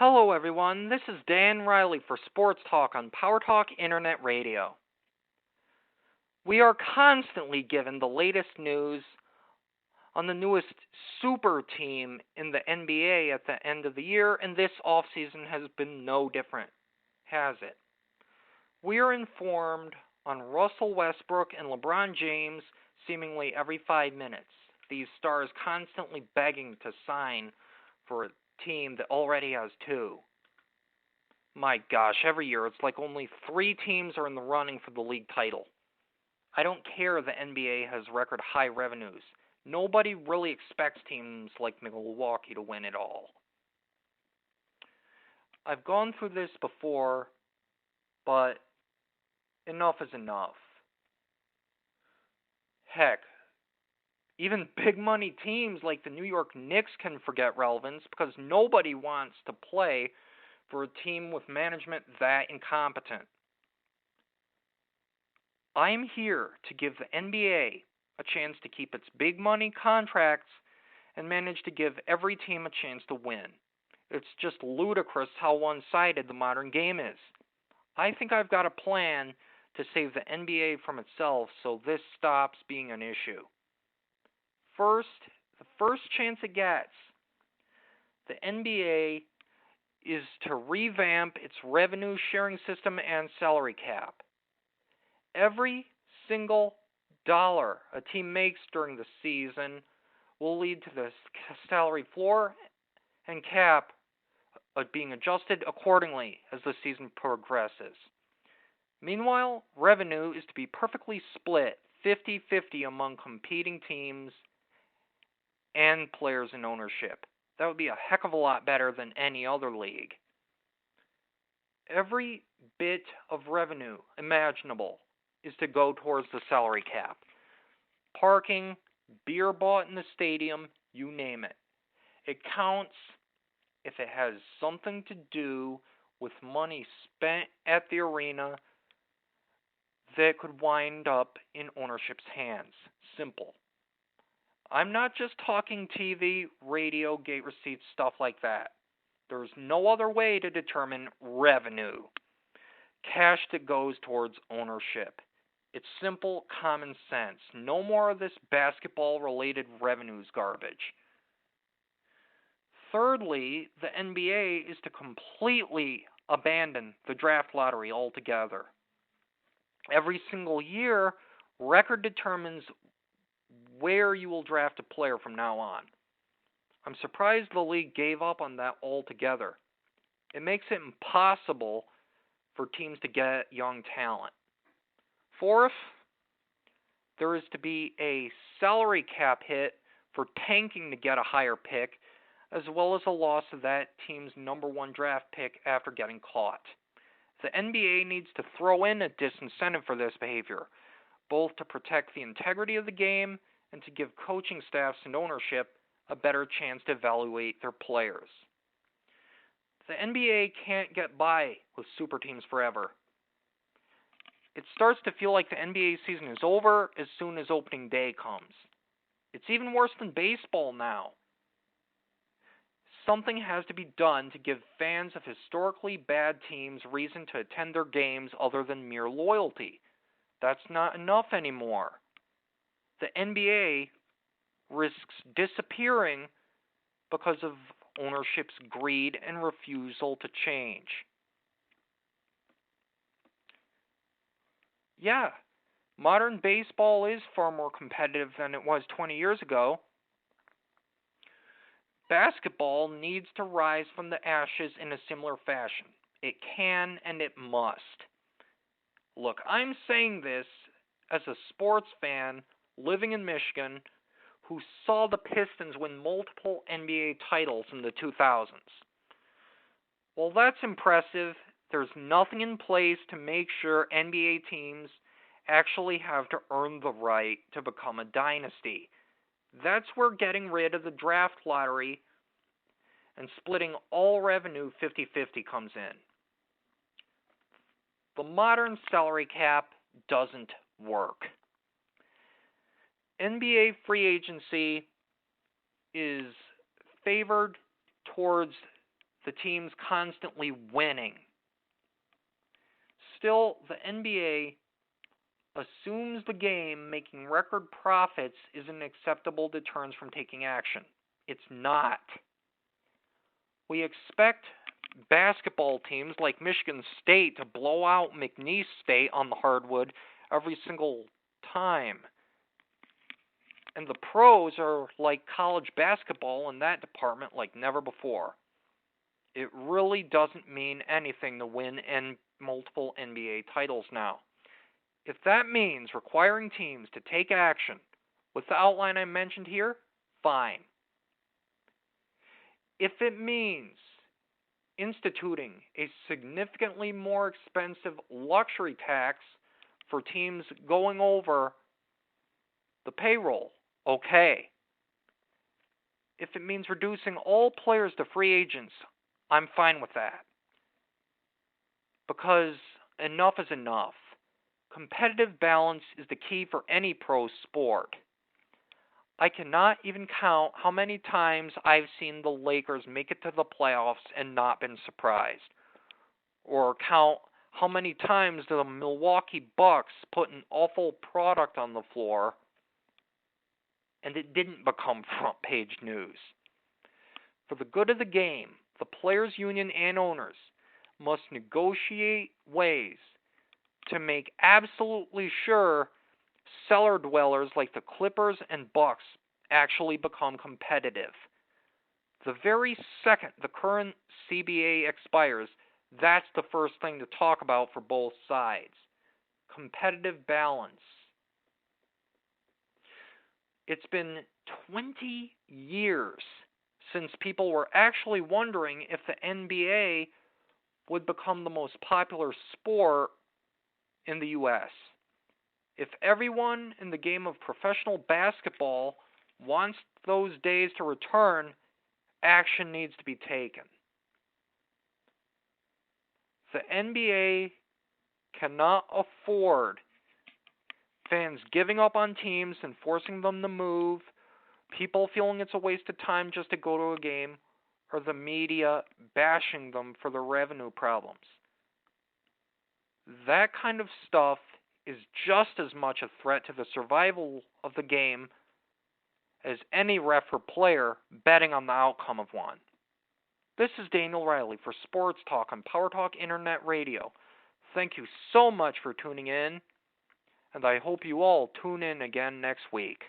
Hello, everyone. This is Dan Riley for Sports Talk on Power Talk Internet Radio. We are constantly given the latest news on the newest super team in the NBA at the end of the year, and this offseason has been no different, has it? We are informed on Russell Westbrook and LeBron James seemingly every 5 minutes. These stars constantly begging to sign for a team that already has two. My gosh, every year it's like only three teams are in the running for the league title. I don't care the NBA has record high revenues. Nobody really expects teams like Milwaukee to win it all. I've gone through this before, but enough is enough. Heck, even big money teams like the New York Knicks can forget relevance because nobody wants to play for a team with management that incompetent. I'm here to give the NBA a chance to keep its big money contracts and manage to give every team a chance to win. It's just ludicrous how one-sided the modern game is. I think I've got a plan to save the NBA from itself so this stops being an issue. First, the first chance it gets, the NBA is to revamp its revenue sharing system and salary cap. Every single dollar a team makes during the season will lead to the salary floor and cap being adjusted accordingly as the season progresses. Meanwhile, revenue is to be perfectly split 50-50 among competing teams and players in ownership. That would be a heck of a lot better than any other league. Every bit of revenue imaginable is to go towards the salary cap. Parking, beer bought in the stadium, you name it. It counts if it has something to do with money spent at the arena that could wind up in ownership's hands. Simple. I'm not just talking TV, radio, gate receipts, stuff like that. There's no other way to determine revenue. Cash that goes towards ownership. It's simple common sense. No more of this basketball-related revenues garbage. Thirdly, the NBA is to completely abandon the draft lottery altogether. Every single year, record determines where you will draft a player from now on. I'm surprised the league gave up on that altogether. It makes it impossible for teams to get young talent. Fourth, there is to be a salary cap hit for tanking to get a higher pick, as well as a loss of that team's number one draft pick after getting caught. The NBA needs to throw in a disincentive for this behavior, both to protect the integrity of the game and to give coaching staffs and ownership a better chance to evaluate their players. The NBA can't get by with super teams forever. It starts to feel like the NBA season is over as soon as opening day comes. It's even worse than baseball now. Something has to be done to give fans of historically bad teams reason to attend their games other than mere loyalty. That's not enough anymore. The NBA risks disappearing because of ownership's greed and refusal to change. Yeah, modern baseball is far more competitive than it was 20 years ago. Basketball needs to rise from the ashes in a similar fashion. It can and it must. Look, I'm saying this as a sports fan living in Michigan who saw the Pistons win multiple NBA titles in the 2000s. While that's impressive, there's nothing in place to make sure NBA teams actually have to earn the right to become a dynasty. That's where getting rid of the draft lottery and splitting all revenue 50-50 comes in. The modern salary cap doesn't work. NBA free agency is favored towards the teams constantly winning. Still, the NBA assumes the game making record profits is an acceptable deterrence from taking action. It's not. We expect basketball teams like Michigan State to blow out McNeese State on the hardwood every single time. And the pros are like college basketball in that department like never before. It really doesn't mean anything to win multiple NBA titles now. If that means requiring teams to take action with the outline I mentioned here, fine. If it means instituting a significantly more expensive luxury tax for teams going over the payroll, okay. If it means reducing all players to free agents, I'm fine with that. Because enough is enough. Competitive balance is the key for any pro sport. I cannot even count how many times I've seen the Lakers make it to the playoffs and not been surprised. Or count how many times the Milwaukee Bucks put an awful product on the floor and it didn't become front page news. For the good of the game, the players' union and owners must negotiate ways to make absolutely sure cellar dwellers like the Clippers and Bucks actually become competitive. The very second the current CBA expires, that's the first thing to talk about for both sides. Competitive balance. It's been 20 years since people were actually wondering if the NBA would become the most popular sport in the U.S. If everyone in the game of professional basketball wants those days to return, action needs to be taken. The NBA cannot afford fans giving up on teams and forcing them to move, people feeling it's a waste of time just to go to a game, or the media bashing them for their revenue problems. That kind of stuff is just as much a threat to the survival of the game as any ref or player betting on the outcome of one. This is Daniel Riley for Sports Talk on Power Talk Internet Radio. Thank you so much for tuning in, and I hope you all tune in again next week.